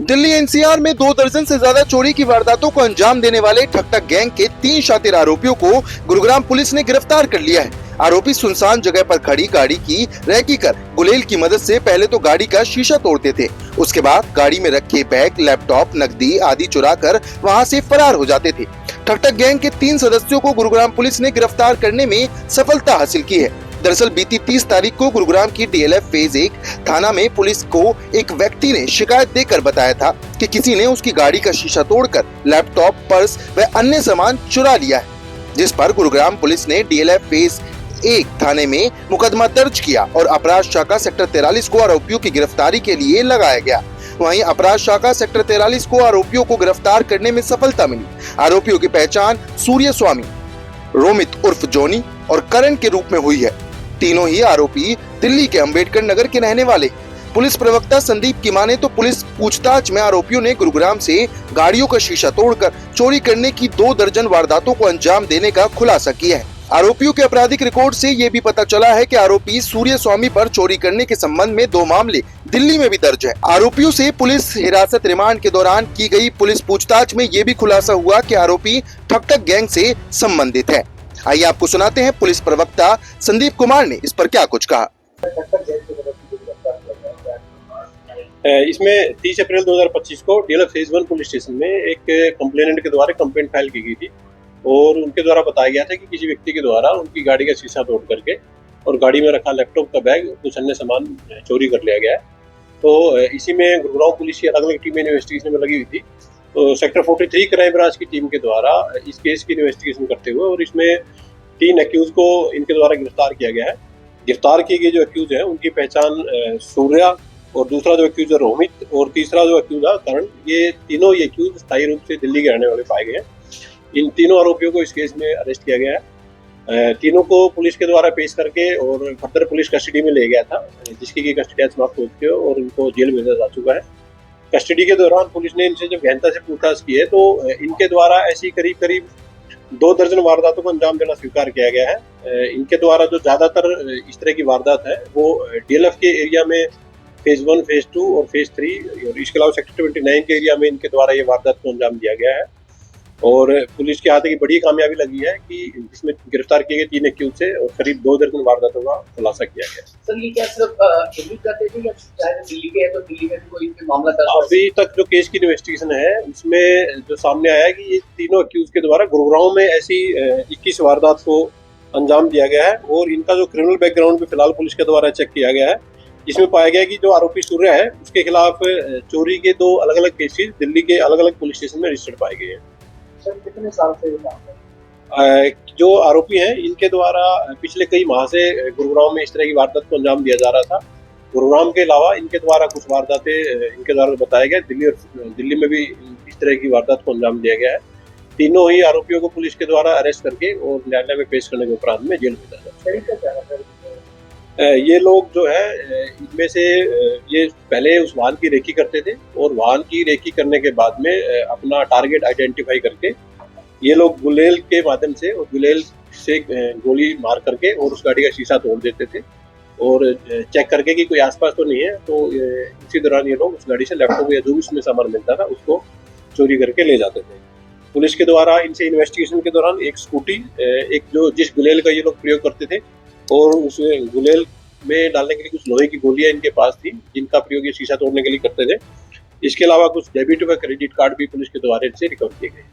Delhi NCR में 2 दर्जन से ज्यादा चोरी की वारदातों को अंजाम देने वाले ठग गैंग के 3 शातिर आरोपियों को गुरुग्राम पुलिस ने गिरफ्तार कर लिया है। आरोपी सुनसान जगह पर खड़ी गाड़ी की रैकी कर गुलेल की मदद से पहले तो गाड़ी का शीशा तोड़ते थे, उसके बाद गाड़ी में रखे बैग, लैपटॉप, नकदी आदि चुराकर वहां से फरार हो जाते थे। ठग गैंग के 3 सदस्यों को गुरुग्राम पुलिस ने गिरफ्तार करने में सफलता हासिल की है। दरअसल बीती 30 तारीख को गुरुग्राम की डीएलएफ फेज 1 थाना में पुलिस को एक व्यक्ति ने शिकायत देकर बताया था कि किसी ने उसकी गाड़ी का शीशा तोड़कर लैपटॉप, पर्स व अन्य सामान चुरा लिया है, जिस पर गुरुग्राम पुलिस ने डीएलएफ फेज 1 थाने में मुकदमा दर्ज किया और अपराध शाखा सेक्टर 43 को आरोपियों की गिरफ्तारी के लिए लगाया गया। वहीं अपराध शाखा सेक्टर 43 को आरोपियों को गिरफ्तार करने में सफलता मिली। आरोपियों की पहचान सूर्य स्वामी, रोमित उर्फ जोनी और करण के रूप में हुई है। तीनों ही आरोपी दिल्ली के अंबेडकर नगर के रहने वाले। पुलिस प्रवक्ता संदीप की माने तो पुलिस पूछताछ में आरोपियों ने गुरुग्राम से गाड़ियों का शीशा तोड़कर चोरी करने की 2 दर्जन वारदातों को अंजाम देने का खुलासा किया है। आरोपियों के आपराधिक रिकॉर्ड से ये भी पता चला है कि आरोपी सूर्य स्वामी पर चोरी करने के संबंध में 2 मामले दिल्ली में भी दर्ज है। आरोपियों से पुलिस हिरासत रिमांड के दौरान की गई पुलिस पूछताछ में ये भी खुलासा हुआ कि आरोपी ठग गैंग से संबंधित है। आइए आपको सुनाते हैं पुलिस प्रवक्ता संदीप कुमार ने इस पर क्या कुछ कहा। इसमें 30 अप्रैल 2025 को डीएलएफ फेज 1 पुलिस स्टेशन में एक कंप्लेनेंट के द्वारा कंप्लेंट फाइल की गई थी और उनके द्वारा बताया गया था कि किसी व्यक्ति के द्वारा उनकी गाड़ी का शीशा तोड़ करके और गाड़ी में रखा लैपटॉप का बैग, कुछ अन्य सामान चोरी कर लिया गया है। तो इसी में गुरुग्राम पुलिस की अलग अलग टीमें इन्वेस्टिगेशन में लगी हुई थी। तो सेक्टर 43 क्राइम ब्रांच की टीम के द्वारा इस केस की इन्वेस्टिगेशन करते हुए और इसमें 3 एक्यूज को इनके द्वारा गिरफ्तार किया गया है। गिरफ्तार किए गए जो एक्यूज हैं उनकी पहचान सूर्या और दूसरा जो एक्यूज है रोमित और तीसरा जो एक्यूज है करण, ये तीनों ये एक्यूज स्थायी रूप से दिल्ली के रहने वाले पाए गए हैं। इन तीनों आरोपियों को इस केस में अरेस्ट किया गया है। तीनों को पुलिस के द्वारा पेश करके और फर्दर पुलिस कस्टडी में ले गया था, जिसकी की कस्टडी समाप्त हो चुकी है और इनको जेल भेजा जा चुका है। कस्टडी के दौरान पुलिस ने इनसे जब गहनता से पूछताछ की है तो इनके द्वारा ऐसी करीब 2 दर्जन वारदातों को अंजाम देना स्वीकार किया गया है। इनके द्वारा जो ज्यादातर इस तरह की वारदात है वो डीएलएफ के एरिया में फेज 1, फेज 2 और फेज 3 और इसके अलावा सेक्टर 29 के एरिया में इनके द्वारा ये वारदात को अंजाम दिया गया है। और पुलिस के हाथ की बड़ी कामयाबी लगी है कि इसमें गिरफ्तार किए गए 3 एक्यूज से और करीब 2 दर्जन वारदातों का खुलासा किया गया। सर ये क्या सिर्फ दिल्ली करते थे या चाहे दिल्ली के है तो दिल्ली में भी कोई मामला दर्ज? अभी तक जो केस की इन्वेस्टिगेशन है उसमें जो सामने आया है कि ये तीनों एक्यूज के द्वारा गुरुग्राम में ऐसी 21 वारदात को अंजाम दिया गया है और इनका जो क्रिमिनल बैकग्राउंड भी फिलहाल पुलिस के द्वारा चेक किया गया है। इसमें पाया गया कि जो आरोपी सूर्य है उसके खिलाफ चोरी के 2 अलग अलग केसेस दिल्ली के अलग अलग पुलिस स्टेशन में रजिस्टर्ड पाए गए हैं। सर कितने साल से ये काम कर रहे हैं? जो आरोपी हैं इनके द्वारा पिछले कई माह से गुरुग्राम में इस तरह की वारदात को अंजाम दिया जा रहा था। गुरुग्राम के अलावा इनके द्वारा कुछ वारदातें इनके द्वारा बताया गया, दिल्ली में भी इस तरह की वारदात को अंजाम दिया गया है। तीनों ही आरोपियों को पुलिस के द्वारा अरेस्ट करके और न्यायालय में पेश करने के उपरांत में जेल भेजा जाता है। ये लोग जो है इनमें से ये पहले उस वाहन की रेकी करते थे और वाहन की रेकी करने के बाद में अपना टारगेट आइडेंटिफाई करके ये लोग गुलेल के माध्यम से और गुलेल से गोली मार करके और उस गाड़ी का शीशा तोड़ देते थे और चेक करके कि कोई आसपास तो नहीं है, तो इसी दौरान ये लोग उस गाड़ी से लैपटॉप या जो भी उसमें सामान मिलता था उसको चोरी करके ले जाते थे। पुलिस के द्वारा इनसे इन्वेस्टिगेशन के दौरान एक स्कूटी, एक जो जिस गुलेल का ये लोग प्रयोग करते थे और उस गुलेल में डालने के लिए कुछ लोहे की गोलियां इनके पास थी जिनका प्रयोग ये शीशा तोड़ने के लिए करते थे। इसके अलावा कुछ डेबिट व क्रेडिट कार्ड भी पुलिस के द्वारा इनसे रिकवर किए गए।